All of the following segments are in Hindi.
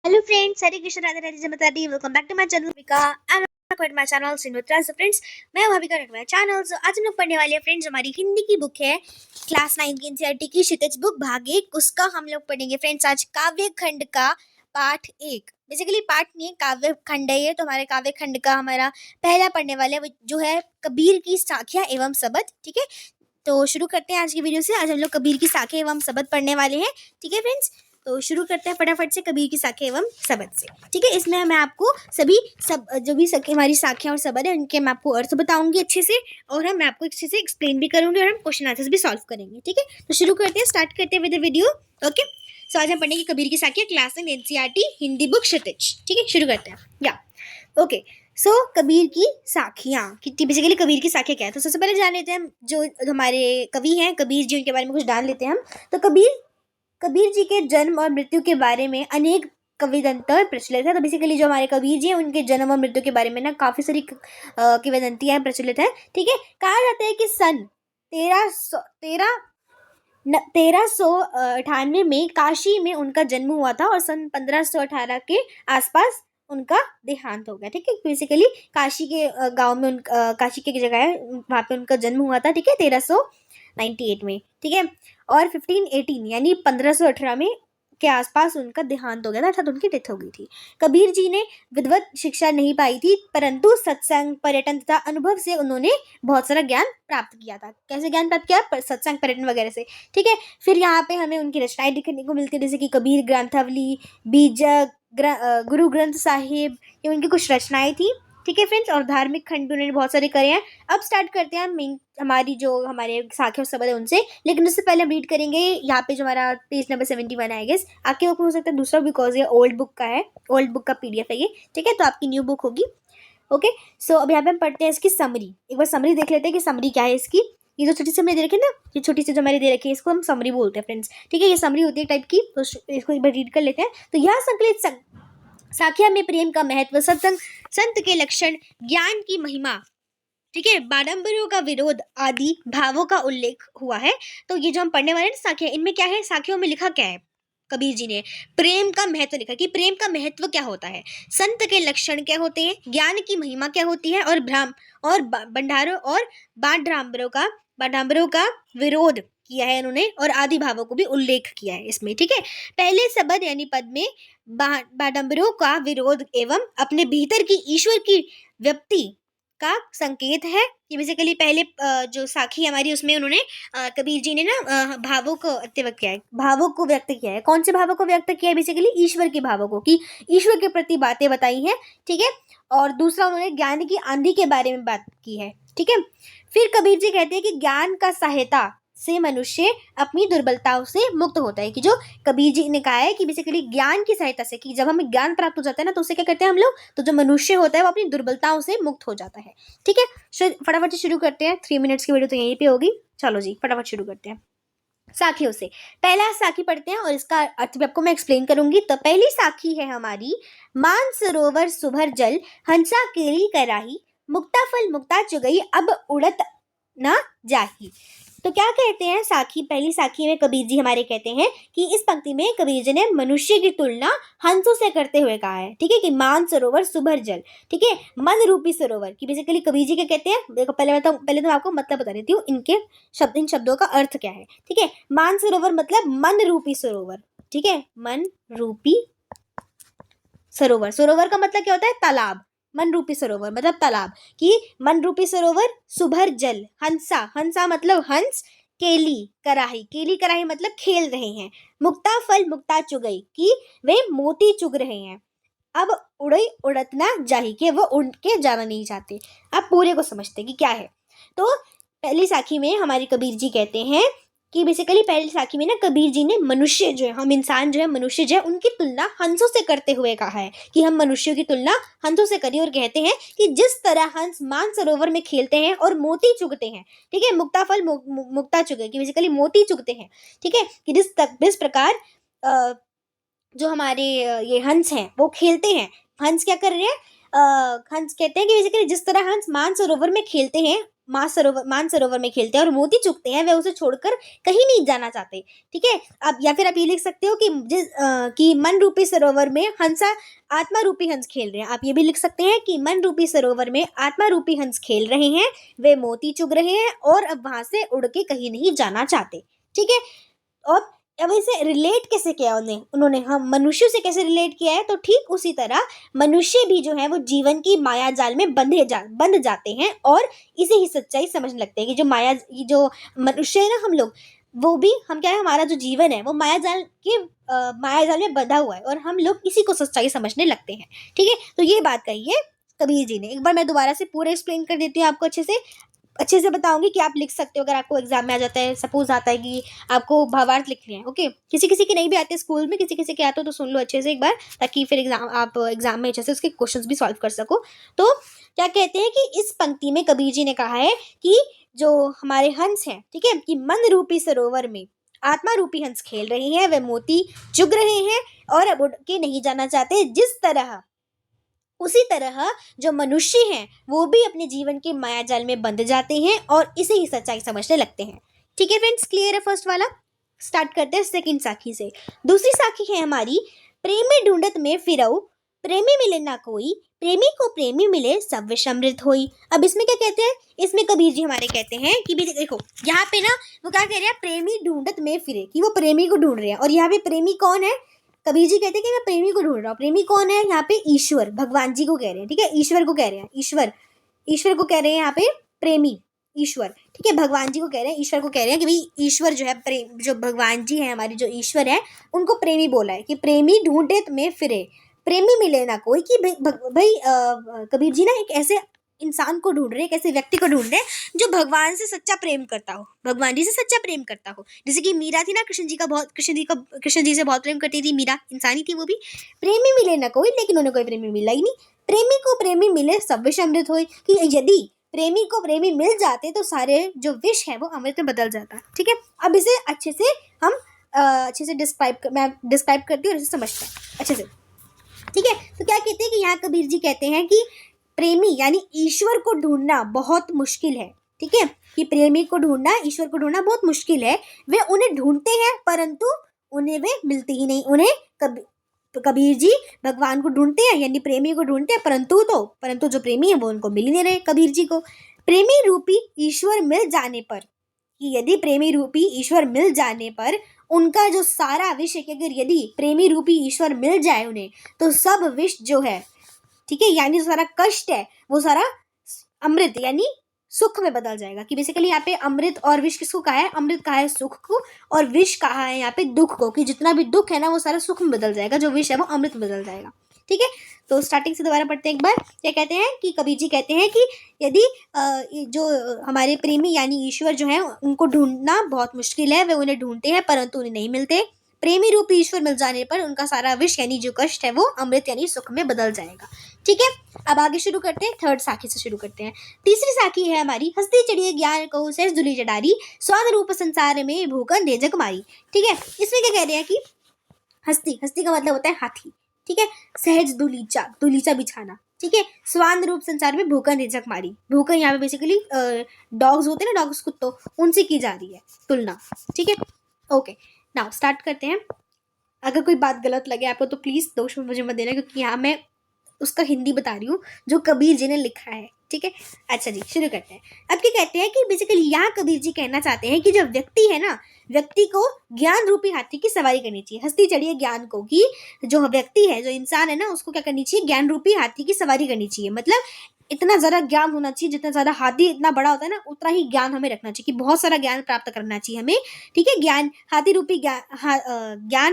हेलो फ्रेंड्स, हरे कृष्ण, राधे राधे, जय माता दी। Welcome back to my channel Bhumika and my channel Sindhutra. So friends, मैं भूमिका रख माय चैनल। सो आज हम लोग पढ़ने वाले हैं फ्रेंड्स, हमारी हिंदी की बुक है क्लास 9 की एनसीईआरटी की क्षितिज बुक भाग 1। उसका हम लोग पढ़ेंगे फ्रेंड्स आज काव्य खंड का पाठ 1। बेसिकली पाठ नहीं है, काव्य खंड है ये। तो हमारे काव्य खंड का हमारा पहला पढ़ने वाले जो है कबीर की साखियां एवं शबद। ठीक है, तो शुरू करते हैं आज की वीडियो से। आज हम लोग कबीर की साखियां एवं शबद पढ़ने वाले हैं। ठीक है फ्रेंड्स, तो शुरू करते हैं फटाफट से कबीर की साखियां एवं शबद से। ठीक है, इसमें मैं आपको जो भी हमारी साखियां और शबद है उनके मैं आपको अर्थ बताऊंगी अच्छे से, और मैं आपको अच्छे से एक्सप्लेन भी करूंगी, और हम क्वेश्चन आंसर्स भी सॉल्व करेंगे। ठीक है, तो शुरू करते हैं, स्टार्ट करते हैं विद द वीडियो। ओके, सो आज हम पढ़ेंगे कबीर की साखियां क्लास 9 एनसीईआरटी हिंदी बुक क्षितिज। ठीक है, शुरू करते हैं या ओके। सो कबीर की साखियाँ, कि बेसिकली कबीर की साखियाँ क्या है। तो सबसे पहले जान लेते हैं हम जो हमारे कवि हैं कबीर जी, उनके बारे में कुछ जान लेते हैं हम। तो कबीर जी के जन्म और मृत्यु के बारे में अनेक किंवदंतियां प्रचलित है। तो बेसिकली जो हमारे कबीर जी हैं उनके जन्म और मृत्यु के बारे में ना काफ़ी सारी किंवदंतियां प्रचलित है। ठीक है, कहा जाता है कि सन 1398 में काशी में उनका जन्म हुआ था, और सन 1518 के आसपास उनका देहांत हो गया। ठीक है, बेसिकली काशी के गांव में काशी की जगह है, वहाँ पे उनका जन्म हुआ था। ठीक है, 1398 में। ठीक है, और 1518 यानी 1518 में के आसपास उनका देहांत हो गया था, अर्थात उनकी डेथ हो गई थी। कबीर जी ने विधिवत शिक्षा नहीं पाई थी, परंतु सत्संग, पर्यटन तथा अनुभव से उन्होंने बहुत सारा ज्ञान प्राप्त किया था। कैसे ज्ञान प्राप्त किया? सत्संग, पर्यटन वगैरह से। ठीक है, फिर यहाँ पे हमें उनकी रचनाएं देखने को मिलती है, जैसे कि कबीर ग्रंथावली, बीजक, गुरु ग्रंथ साहिब, ये उनकी कुछ रचनाएं थी। ठीक है फ्रेंड्स, और धार्मिक खंड भी उन्होंने बहुत सारे करे हैं। अब स्टार्ट करते हैं हमारे साखियों शबद है उनसे। लेकिन उससे पहले हम रीड करेंगे यहाँ पे जो हमारा पेज नंबर 71 है, आई गेस आके हो सकता है दूसरा, बिकॉज ये ओल्ड बुक का है, ओल्ड बुक का पीडीएफ है ये। ठीक है, तो आपकी न्यू बुक होगी। ओके, सो अब यहाँ पे हम पढ़ते हैं इसकी समरी। एक बार समरी देख लेते हैं कि समरी क्या है इसकी। ये जो छोटी समरी दे रखी है ना, ये छोटी सी जो मैंने दे रखी है, इसको हम समरी बोलते हैं फ्रेंड्स। ठीक है, ये समरी होती है टाइप की, तो इसको एक बार रीड कर लेते हैं। तो यह संकलित साखिया में प्रेम का महत्व, सत्संग, संत के लक्षण, ज्ञान की महिमा, ठीक है, बाडंबरों का विरोध आदि भावों का उल्लेख हुआ है। तो ये जो हम पढ़ने वाले हैं साखियां, इनमें क्या है, साखियों में लिखा क्या है, कबीर जी ने प्रेम का महत्व लिखा कि प्रेम का महत्व क्या होता है, संत के लक्षण क्या होते हैं, ज्ञान की महिमा क्या होती है, और भंडारों और बाडंबरों का विरोध किया है इन्होंने, और आदि भावों को भी उल्लेख किया है इसमें। ठीक है, पहले शब्द यानी पद में बाडंबरों का विरोध एवं अपने भीतर की ईश्वर की व्यक्ति का संकेत है। कि बेसिकली पहले जो साखी हमारी उसमें उन्होंने कबीर जी ने ना भावों को व्यक्त किया है, भावों को व्यक्त किया है। कौन से भावों को व्यक्त किया है? बेसिकली ईश्वर के भावों को, कि ईश्वर के प्रति बातें बताई हैं। ठीक है, और दूसरा उन्होंने ज्ञान की आंधी के बारे में बात की है। ठीक है, फिर कबीर जी कहते हैं कि ज्ञान का सहायता से मनुष्य अपनी दुर्बलताओं से मुक्त होता है। कि जो कबीर जी ने कहा है कि बेसिकली ज्ञान की सहायता से, कि जब हमें ज्ञान प्राप्त हो जाता है ना, तो उसे क्या करते हैं हम लोग, तो जो मनुष्य होता है वो अपनी दुर्बलताओं से मुक्त हो जाता है। ठीक है, फटाफट से शुरू करते हैं। 3 मिनट्स की वीडियो तो यहीं पे होगी। चलो जी, फटाफट शुरू करते हैं साखियों से। पहला साखी पढ़ते हैं और इसका अर्थ भी आपको मैं एक्सप्लेन करूंगी। तो पहली साखी है हमारी, मान सरोवर सुभर जल, हंसा केली कराही, मुक्ता फल मुक्ता चुगई, अब उड़त ना जाही। तो क्या कहते हैं साखी, पहली साखी में कबीर जी हमारे कहते हैं कि इस पंक्ति में कबीर जी ने मनुष्य की तुलना हंसों से करते हुए कहा है। ठीक है, कि मान सरोवर सुभर जल, ठीक है, मन रूपी सरोवर, कि बेसिकली कबीर जी क्या कहते हैं, देखो पहले तो आपको मतलब बता देती हूँ इन शब्दों का अर्थ क्या है। ठीक है, मान सरोवर मतलब मन रूपी सरोवर। ठीक है, मन रूपी सरोवर, सरोवर का मतलब क्या होता है, तालाब। मन रूपी सरोवर मतलब तालाब, कि मन रूपी सरोवर, सुभर जल, हंसा मतलब हंस, केली कराही मतलब खेल रहे हैं, मुक्ता फल मुक्ता चुगई, कि वे मोती चुग रहे हैं, अब उड़ई उड़त ना जाही, कि वो उड़ के जाना नहीं चाहते। अब पूरे को समझते कि क्या है। तो पहली साखी में हमारे कबीर जी कहते हैं कि बेसिकली पहली साखी में ना कबीर जी ने मनुष्य जो है, हम इंसान जो है, मनुष्य जो है, उनकी तुलना हंसों से करते हुए कहा है कि हम मनुष्यों की तुलना हंसों से करिए, और कहते हैं कि जिस तरह हंस मान सरोवर में खेलते हैं और मोती चुगते हैं, ठीक है, मुक्ता फल मुक्ता चुगे, कि बेसिकली मोती चुगते हैं। ठीक है, कि जिस प्रकार जो हमारे ये हंस हैं वो खेलते हैं, हंस क्या कर रहे हैं, हंस कहते हैं कि बेसिकली जिस तरह हंस मान सरोवर में खेलते हैं, मानसरोवर में खेलते हैं और मोती चुगते हैं, वे उसे छोड़कर कहीं नहीं जाना चाहते। ठीक है। अब या फिर आप ये लिख सकते हो कि मन रूपी सरोवर में हंसा आत्मा रूपी हंस खेल रहे हैं। आप ये भी लिख सकते हैं कि मन रूपी सरोवर में आत्मा रूपी हंस खेल रहे हैं, वे मोती चुग रहे हैं और अब वहां से उड़ के कहीं नहीं जाना चाहते। ठीक है। और अब इसे रिलेट कैसे किया उन्होंने हम मनुष्य से कैसे रिलेट किया है, तो ठीक उसी तरह मनुष्य भी जो है वो जीवन की माया जाल में बंध जाते हैं और इसे ही सच्चाई समझने लगते हैं कि जो मनुष्य है ना, हम लोग, वो भी हम क्या है, हमारा जो जीवन है वो माया जाल में बंधा हुआ है और हम लोग इसी को सच्चाई समझने लगते हैं। ठीक है। तो ये बात कही है कबीर जी ने। एक बार मैं दोबारा से पूरा एक्सप्लेन कर देती हूँ आपको, अच्छे से बताऊंगी कि आप लिख सकते हो अगर आपको एग्जाम में आ जाता है। सपोज आता है कि आपको भावार्थ लिखने हैं, ओके, किसी किसी के नहीं भी आते स्कूल में, किसी किसी के आते हो तो सुन लो अच्छे से एक बार, ताकि फिर आप एग्जाम में अच्छे से उसके क्वेश्चंस भी सॉल्व कर सको। तो क्या कहते हैं कि इस पंक्ति में कबीर जी ने कहा है कि जो हमारे हंस हैं, ठीक है, कि मन रूपी सरोवर में आत्मा रूपी हंस खेल रहे हैं, वे मोती चुग रहे हैं और अब उड़ के नहीं जाना चाहते। उसी तरह जो मनुष्य हैं वो भी अपने जीवन के माया जाल में बंध जाते हैं और इसे ही सच्चाई समझने लगते हैं। ठीक है फ्रेंड्स, क्लियर है फर्स्ट वाला। स्टार्ट करते हैं सेकंड साखी से। दूसरी साखी है हमारी, प्रेमी ढूंढत में फिरऊ, प्रेमी मिले ना कोई, प्रेमी को प्रेमी मिले सब विष अमृत होई। अब इसमें क्या कहते हैं, इसमें कबीर जी हमारे कहते हैं कि भी देखो यहाँ पे ना वो क्या कह रहे हैं, प्रेमी ढूंढत में फिरे, कि वो प्रेमी को ढूंढ रहे हैं। और यहाँ पे प्रेमी कौन है, कबीर जी कहते हैं कि मैं प्रेमी को ढूंढ रहा हूँ। प्रेमी कौन है यहाँ पे, ईश्वर, भगवान जी को कह रहे हैं। ठीक है, ईश्वर को कह रहे हैं, ईश्वर को कह रहे हैं यहाँ पे प्रेमी, ईश्वर। ठीक है, भगवान जी को कह रहे हैं, ईश्वर को कह रहे हैं कि भाई ईश्वर जो है प्रेम, जो भगवान जी है हमारे, जो ईश्वर है, उनको प्रेमी बोला है कि प्रेमी ढूंढे में फिरे, प्रेमी मिले ना कोई। कि भाई कबीर जी ना एक ऐसे इंसान को ढूंढ रहे हैं, एक ऐसे व्यक्ति को ढूंढ रहे हैं जो भगवान से सच्चा प्रेम करता हो, भगवान जी से सच्चा प्रेम करता हो। जैसे कि मीरा थी ना, कृष्ण जी से बहुत प्रेम करती थी मीरा, इंसानी थी वो भी। प्रेमी मिले ना कोई, लेकिन उन्हें कोई प्रेमी मिला ही नहीं। प्रेमी को प्रेमी मिले सब विष अमृत होए, कि यदि प्रेमी को प्रेमी मिल जाते तो सारे जो विष है वो अमृत में बदल जाता। ठीक है, अब इसे अच्छे से हम अच्छे से मैं डिस्क्राइब करती हूँ और इसे समझते हैं अच्छे से। ठीक है, तो क्या कहते हैं कि यहाँ कबीर जी कहते हैं कि प्रेमी यानी ईश्वर को ढूंढना बहुत मुश्किल है। ठीक है, कि प्रेमी को ढूंढना, ईश्वर को ढूंढना बहुत मुश्किल है। वे उन्हें ढूंढते हैं परंतु उन्हें वे मिलते ही नहीं। कबीर जी भगवान को ढूंढते हैं यानी प्रेमी को ढूंढते हैं, परंतु जो प्रेमी है वो उनको मिल ही नहीं रहे कबीर जी को। प्रेमी रूपी ईश्वर मिल जाने पर, कि यदि प्रेमी रूपी ईश्वर मिल जाने पर उनका जो सारा विष है, कि अगर यदि प्रेमी रूपी ईश्वर मिल जाए उन्हें, तो सब विष जो है, ठीक है, यानी जो सारा कष्ट है वो सारा अमृत यानी सुख में बदल जाएगा। कि बेसिकली यहाँ पे अमृत और विष किसको कहा है, अमृत कहा है सुख को, और विष कहा है यहाँ पे दुख को, कि जितना भी दुख है ना वो सारा सुख में बदल जाएगा, जो विष है वो अमृत में बदल जाएगा। ठीक है, तो स्टार्टिंग से दोबारा पढ़ते हैं एक बार। क्या कहते हैं कि कबीर जी कहते हैं कि यदि जो हमारे प्रेमी यानी ईश्वर जो है उनको ढूंढना बहुत मुश्किल है, वे उन्हें ढूंढते हैं परंतु उन्हें नहीं मिलते। प्रेमी रूपी ईश्वर मिल जाने पर उनका सारा विष यानी जो कष्ट है वो अमृत यानी सुख में बदल जाएगा। ठीक है, अब आगे शुरू करते हैं, थर्ड साखी से शुरू करते हैं। तीसरी साखी है हमारी, हस्ती चढ़िए ज्ञान को सहज दुली जडारी, स्वाद रूप संसार में भूखन भेजक मारी। ठीक है, इसमें क्या कह रहे हैं कि हस्ती का मतलब होता है हाथी। ठीक है, सहज दुलीचा बिछाना। ठीक है, स्वान रूप संसार में भूखन रेजक मारी। भूखन यहाँ पे बेसिकली डॉग्स होते हैं ना, डॉग्स कुत्तों, उनसे की जा रही है तुलना। ठीक है, ओके, नाउ स्टार्ट करते हैं। अगर कोई बात गलत लगे आपको तो प्लीज दोष में मुझे मत देना, क्योंकि यहाँ मैं उसका हिंदी बता रही हूँ जो कबीर जी ने लिखा है। ठीक है, अच्छा जी शुरू करते हैं। अब क्या कहते हैं कि बेसिकली यहाँ कबीर जी कहना चाहते हैं कि जो व्यक्ति है ना, व्यक्ति को ज्ञान रूपी हाथी की सवारी करनी चाहिए। हस्ती चढ़िए ज्ञान को, कि जो व्यक्ति है, जो इंसान है ना, उसको क्या करनी चाहिए, ज्ञान रूपी हाथी की सवारी करनी चाहिए। मतलब इतना ज़्यादा ज्ञान होना चाहिए, जितना ज़्यादा हाथी इतना बड़ा होता है ना, उतना ही ज्ञान हमें रखना चाहिए, कि बहुत सारा ज्ञान प्राप्त करना चाहिए हमें। ठीक है, ज्ञान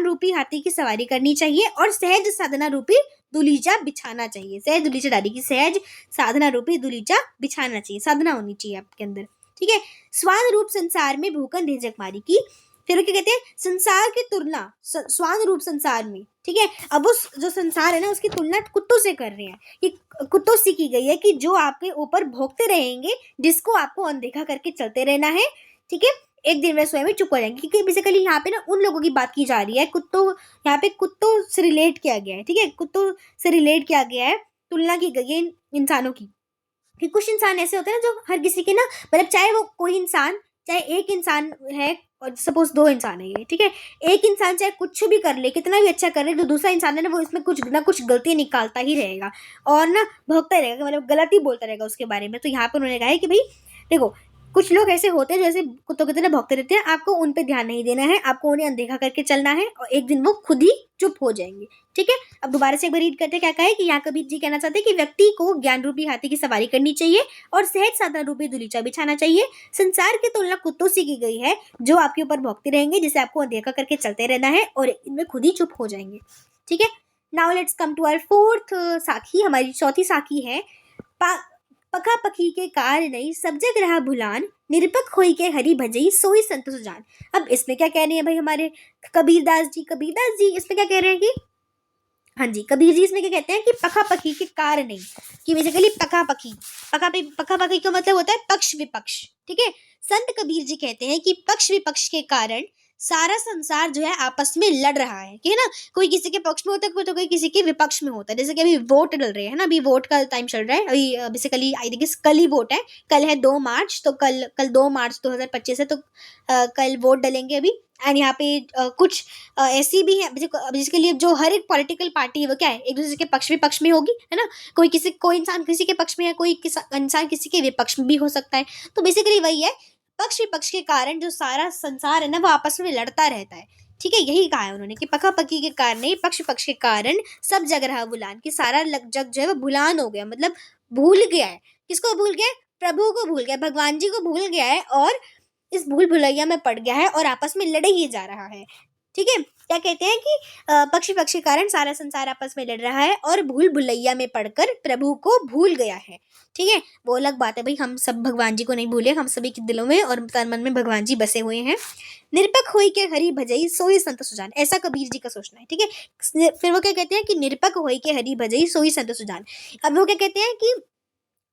रूपी हाथी की सवारी करनी चाहिए और सहज साधना रूपी दुलीचा बिछाना चाहिए। सहज दुलीचा डाली, की सहज साधना रूपी दुलीचा बिछाना चाहिए, साधना होनी चाहिए आपके अंदर। ठीक है, स्वान रूप संसार में भूखन भेजक मारी, की फिर क्या कहते हैं, संसार की तुलना स्वान रूप संसार में। ठीक है, अब उस जो संसार है ना उसकी तुलना कुत्तों से कर रहे हैं। ये कुत्तों से की गई है कि जो आपके ऊपर भोंकते रहेंगे, जिसको आपको अनदेखा करके चलते रहना है। ठीक है, एक दिन वे स्वयं चुप हो जाएंगे, क्योंकि बेसिकली यहाँ पे ना उन लोगों की बात की जा रही है। यहाँ पे कुत्तों से रिलेट किया गया है। ठीक है, कुत्तों से रिलेट किया गया है, तुलना की गई है इंसानों की। कि कुछ इंसान ऐसे होते हैं ना जो हर किसी के ना, मतलब चाहे वो कोई इंसान, चाहे एक इंसान है और सपोज दो इंसान है ये, ठीक है, एक इंसान चाहे कुछ भी कर ले, कितना भी अच्छा कर ले, तो दूसरा इंसान है ना वो इसमें कुछ ना कुछ गलती निकालता ही रहेगा और ना भोगता ही रहेगा, मतलब गलत ही बोलता रहेगा उसके बारे में। तो यहाँ पर उन्होंने कहा है कि भाई देखो, कुछ लोग ऐसे होते हैं जो ऐसे कुत्तों की तरह भौंकते रहते हैं, आपको उन पे ध्यान नहीं देना है, आपको उन्हें अनदेखा करके चलना है और एक दिन वो खुद ही चुप हो जाएंगे, ठीक है। अब दोबारा से एक बार रीड करते क्या कहा है कि यहाँ कबीर जी कहना चाहते हैं कि व्यक्ति को ज्ञान रूपी हाथी की सवारी करनी चाहिए और सहज साधन रूपी दुलीचा बिछाना चाहिए। संसार की तुलना कुत्तों से की गई है जो आपके ऊपर भौंकते रहेंगे, जिसे आपको अनदेखा करके चलते रहना है और इनमें खुद ही चुप हो जाएंगे, ठीक है। Now let's come to our fourth साखी। हमारी चौथी साखी है पखा पखी के कार नहीं सब जग रहा भुलान, निरपक होई के हरि भजई सोई संत सुजान। अब इसमें क्या कह रहे हैं भाई हमारे कबीरदास जी इसमें क्या कह रहे हैं कि हाँ जी, कबीर जी इसमें क्या कहते हैं कि पखा पखी के कार नहीं, कि बेसिकली पखा पखी का मतलब होता है पक्ष विपक्ष, ठीक है। संत कबीर जी कहते हैं कि पक्ष विपक्ष के कारण सारा संसार जो है आपस में लड़ रहा है, ठीक है ना। कोई किसी के पक्ष में होता है तो कोई किसी के विपक्ष में होता है। जैसे कि अभी वोट डल रहे हैं ना, अभी वोट का टाइम चल रहा है, अभी बेसिकली आई थिंक कल ही वोट है, कल है 2 मार्च, तो कल 2 मार्च 2025 है, तो कल वोट डलेंगे अभी। एंड यहाँ पे कुछ ऐसी भी है जिसके लिए जो हर एक पॉलिटिकल पार्टी है वो क्या है, एक दूसरे के पक्ष विपक्ष में होगी, है ना। कोई इंसान किसी के पक्ष में है, कोई इंसान किसी के विपक्ष में भी हो सकता है। तो बेसिकली वही है, पक्ष विपक्ष के कारण जो सारा संसार है ना वो आपस में लड़ता रहता है, ठीक है। यही कहा है उन्होंने कि पका पकी के कारण नहीं, पक्ष विपक्ष के कारण सब जग रहा भुलान, कि सारा जग जो है वो भुलान हो गया, मतलब भूल गया है। किसको भूल गया? प्रभु को भूल गया, भगवान जी को भूल गया है और इस भूल भुलैया में पड़ गया है और आपस में लड़े ही जा रहा है, ठीक है। क्या कहते हैं कि पक्षी पक्षी कारण सारा संसार आपस में लड़ रहा है और भूल भुलैया में पड़कर प्रभु को भूल गया है, ठीक है। वो अलग बात है भाई, हम सब भगवान जी को नहीं भूले, हम सभी के दिलों में और तन मन में भगवान जी बसे हुए हैं। निरपक होई के हरि भजई सोई संत सुजान, ऐसा कबीर जी का सोचना है, ठीक है। फिर वो क्या कहते हैं कि निरपक होई के हरि भजई सोई संत सुजान। अब वो क्या कहते हैं कि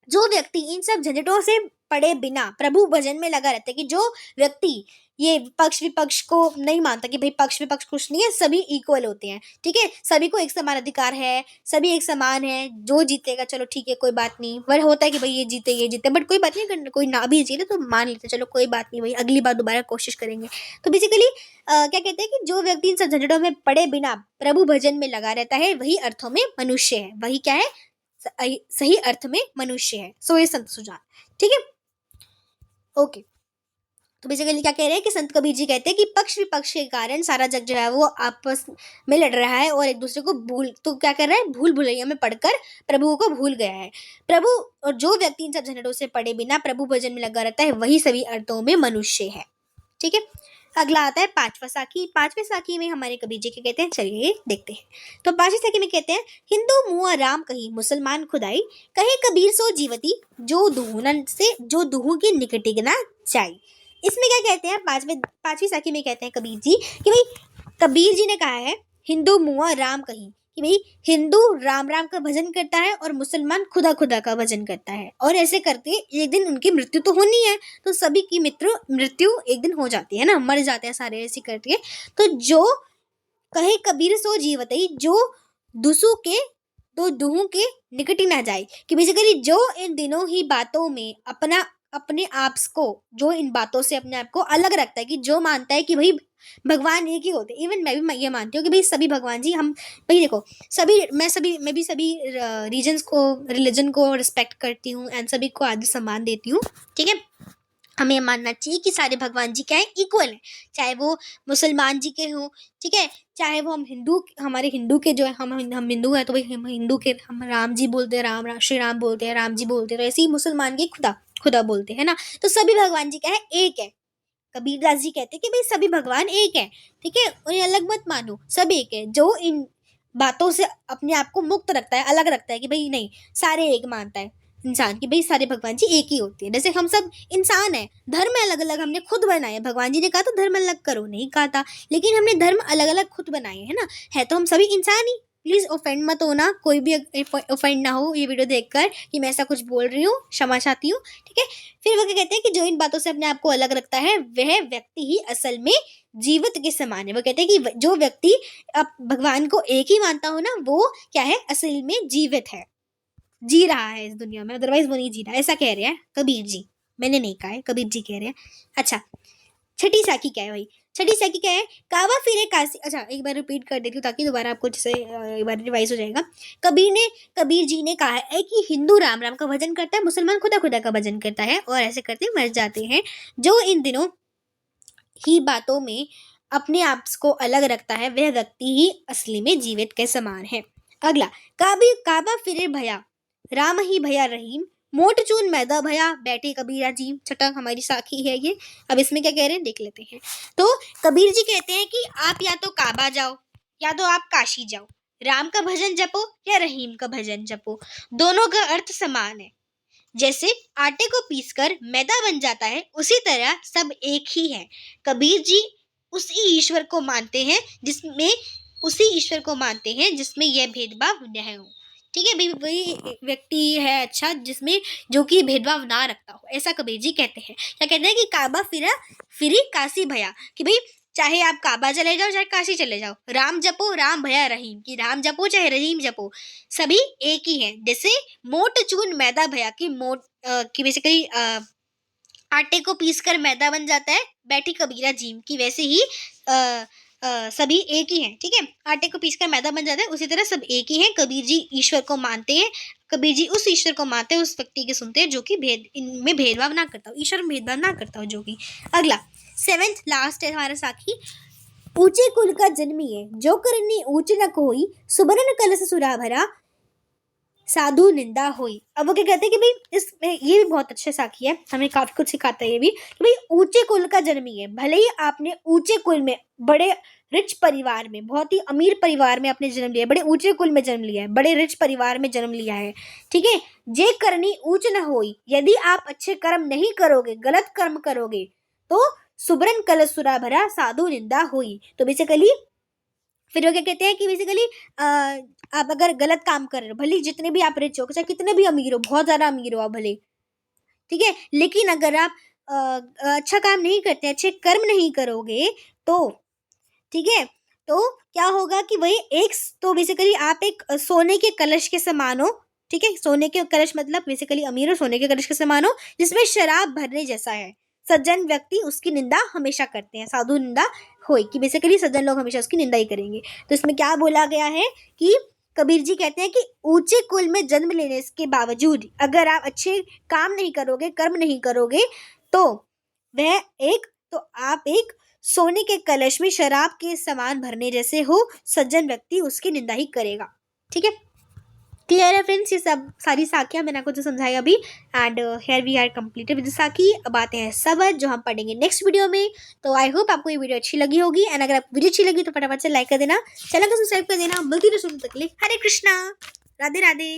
जो व्यक्ति इन सब झंझटों से पड़े बिना प्रभु भजन में लगा रहता है, कि जो व्यक्ति ये पक्ष विपक्ष को नहीं मानता कि भाई पक्ष विपक्ष कुछ नहीं है, सभी इक्वल होते हैं, ठीक है, सभी को एक समान अधिकार है, सभी एक समान है, जो जीतेगा चलो ठीक है कोई बात नहीं, पर होता है कि भाई ये जीते बट कोई बात नहीं, कोई ना भी जीते तो मान लेते चलो कोई बात नहीं भाई, अगली बार दोबारा कोशिश करेंगे। तो बेसिकली क्या कहते हैं कि जो व्यक्ति इन सब झंझटों में पड़े बिना प्रभु भजन में लगा रहता है वही अर्थों में मनुष्य है, वही क्या है, सही अर्थ में मनुष्य है, सोए संत सुजान, ठीक है। ओके, तो बेसिकली क्या कह रहे हैं कि संत कबीर जी कहते हैं कि पक्ष विपक्ष के कारण सारा जग जो है वो आपस में लड़ रहा है और एक दूसरे को तो क्या कर रहा है, भूल भुलैया में पड़कर प्रभु को भूल गया है। प्रभु और जो व्यक्ति इन सब झंझटों से पड़े बिना प्रभु भजन में लगा रहता है वही सभी अर्थों में मनुष्य है, ठीक है। अगला आता है 5वां साखी। 5वें साखी में हमारे कबीर जी के कहते हैं, चलिए देखते हैं। तो 5वीं साखी में कहते हैं, हिंदू मुआ राम कही मुसलमान खुदाई, कहे कबीर सो जीवती जो दुहू की निकटी ना चाई। इसमें क्या कहते हैं, 5वीं साखी में कहते हैं कबीर जी कि भाई कबीर जी ने कहा है हिंदू मुआ राम कही, कि भाई हिंदू राम राम का भजन करता है और मुसलमान खुदा खुदा का भजन करता है, और ऐसे करते एक दिन उनकी मृत्यु तो होनी है, तो सभी की मृत्यु एक दिन हो जाती है ना, मर जाते हैं सारे ऐसे करके। तो जो कहे कबीर सो जीवतई जो दुसू के तो दुहू के निकट ही ना जाए, कि बेसिकली जो इन दिनों ही बातों में अपने आप को, जो इन बातों से अपने आप को अलग रखता है, कि जो मानता है कि भाई भगवान एक ही होते, इवन मैं भी ये मानती हूँ कि भाई सभी भगवान जी, हम भाई देखो मैं भी सभी रीजन्स को, रिलीजन को रिस्पेक्ट करती हूँ एंड सभी को आदर सम्मान देती हूँ, ठीक है। हमें मानना चाहिए कि सारे भगवान जी क्या है, इक्वल है, चाहे वो मुसलमान जी के हों, ठीक है, चाहे वो हमारे हिंदू के जो है, हम हिंदू हैं तो भाई हम हिंदू के हम राम जी बोलते हैं, श्री राम बोलते हैं, राम जी बोलते हैं, तो ऐसे ही मुसलमान के खुदा बोलते हैं ना। तो सभी भगवान जी क्या है, एक है। कबीरदास जी कहते हैं कि भाई सभी भगवान एक है, ठीक है, उन्हें अलग मत मानो, सब एक है। जो इन बातों से अपने आप को मुक्त रखता है, अलग रखता है, कि भाई नहीं सारे एक मानता है इंसान की, भाई सारे भगवान जी एक ही होते हैं। जैसे हम सब इंसान है, धर्म अलग अलग हमने खुद बनाए, भगवान जी ने कहा तो धर्म अलग करो, नहीं कहा था, लेकिन हमने धर्म अलग अलग खुद बनाए हैं ना, है तो हम सभी इंसान ही। प्लीज ऑफेंड मत होना, कोई भी ऑफेंड ना हो ये वीडियो देखकर कि मैं ऐसा कुछ बोल रही हूँ, क्षमा चाहती हूँ, ठीक है। फिर वो क्या कहते हैं कि जो इन बातों से अपने आप को अलग रखता है वह व्यक्ति ही असल में जीवित के समान है। वो कहते हैं कि जो व्यक्ति अब भगवान को एक ही मानता हो ना, वो क्या है, असल में जीवित है। जी रहा है इस दुनिया में, अदरवाइज वो नहीं जी रहा, ऐसा कह रहे हैं कबीर जी। मैंने नहीं कहा है, कबीर जी कह रहे हैं। अच्छा, छठी साखी क्या है भाई? छठी साखी क्या है? कावा फिरे काशी। अच्छा, एक बार रिपीट कर देती हूँ ताकि दोबारा आपको जैसे एक बार रिवाइज हो जाएगा। कबीर जी ने कहा है कि हिंदू राम राम का भजन करता है, मुसलमान खुदा खुदा का भजन करता है, और ऐसे करते मर जाते हैं। जो इन दिनों ही बातों में अपने आप को अलग रखता है, वह व्यक्ति ही असली में जीवित के समान है। अगला, काबा फिरे भया, राम ही भया रहीम, मोट चून मैदा भया, बैठे कबीरा जी। छठा हमारी साखी है ये। अब इसमें क्या कह रहे हैं देख लेते हैं। तो कबीर जी कहते हैं कि आप या तो काबा जाओ या तो आप काशी जाओ, राम का भजन जपो या रहीम का भजन जपो, दोनों का अर्थ समान है। जैसे आटे को पीसकर मैदा बन जाता है, उसी तरह सब एक ही है। कबीर जी उसी ईश्वर को मानते हैं जिसमें यह भेदभाव न हो। ठीक है, वही व्यक्ति है अच्छा जिसमें जो कि भेदभाव ना रखता हो, ऐसा कबीर जी कहते हैं। क्या कहते हैं कि काबा फिरी काशी भया, कि भाई चाहे आप काबा चले जाओ चाहे काशी चले जाओ, राम जपो राम भया रहीम, कि राम जपो चाहे रहीम जपो, सभी एक ही हैं। जैसे मोट चून मैदा भया, कि बेसिकली आटे को पीसकर मैदा बन जाता है, बैठी कबीरा जीम, की वैसे ही सभी एक ही हैं। ठीक है, आटे को पीसकर मैदा बन जाता है, उसी तरह सब एक ही हैं। कबीर जी ईश्वर को मानते हैं, कबीर जी उस ईश्वर को मानते हैं, उस व्यक्ति के सुनते हैं जो कि इनमें भेदभाव ना करता हो, ईश्वर में भेदभाव ना करता हो जो कि। अगला, 7th लास्ट है हमारा साखी। ऊंचे कुल का जन्मिए, जो करनी ऊंच न कोई, सुबरन कलश सुरा भरा, साधु निंदा हुई। अब वो क्या कहते हैं कि भाई इसमें ये भी बहुत अच्छे साखी है, हमें काफी कुछ सिखाता है ये भी, कि भाई ऊंचे कुल का जन्मी है, भले ही आपने ऊंचे कुल में, बड़े रिच परिवार में, बहुत ही अमीर परिवार में आपने जन्म लिया है, बड़े ऊंचे कुल में जन्म लिया है, बड़े रिच परिवार में जन्म लिया है, ठीक है, जे करनी ऊंच न होई, यदि आप अच्छे कर्म नहीं करोगे, गलत कर्म करोगे, तो सुबरन कलसुरा भरा, साधु निंदा हुई। तो बेसिकली फिर वो क्या कहते हैं कि बेसिकली आप अगर गलत काम कर रहे हो, भले जितने भी आप रिच हो, चाहे कितने भी अमीर हो, बहुत ज़्यादा अमीर हो आप भले, ठीक है, लेकिन अगर आप अच्छा काम नहीं करते, अच्छे कर्म नहीं करोगे, तो ठीक है, तो क्या होगा कि वही एक, तो बेसिकली आप एक सोने के कलश के समान हो। ठीक है, सोने के कलश मतलब बेसिकली अमीर हो, सोने के कलश के समान हो, जिसमें शराब भरने जैसा है। सज्जन व्यक्ति उसकी निंदा हमेशा करते हैं, साधु निंदा होई, कि बेसिकली सज्जन लोग हमेशा उसकी निंदा ही करेंगे। तो इसमें क्या बोला गया है कि कबीर जी कहते हैं कि ऊंचे कुल में जन्म लेने के बावजूद अगर आप अच्छे काम नहीं करोगे, कर्म नहीं करोगे, तो आप एक सोने के कलश में शराब के समान भरने जैसे हो, सज्जन व्यक्ति उसकी निंदा ही करेगा। ठीक है, क्लियर है फ्रेंड्स, ये सब सारी साखियां मैंने आपको जो समझाई अभी। And here we are completed with साखी। अब आते हैं सबद, जो हम पढ़ेंगे नेक्स्ट वीडियो में। तो आई होप आपको ये वीडियो अच्छी लगी होगी, एंड अगर आपको वीडियो अच्छी लगी तो फटाफट से लाइक कर देना, चैनल को सब्सक्राइब कर देना। मिलती रहो तक के लिए, हरे कृष्णा, राधे राधे।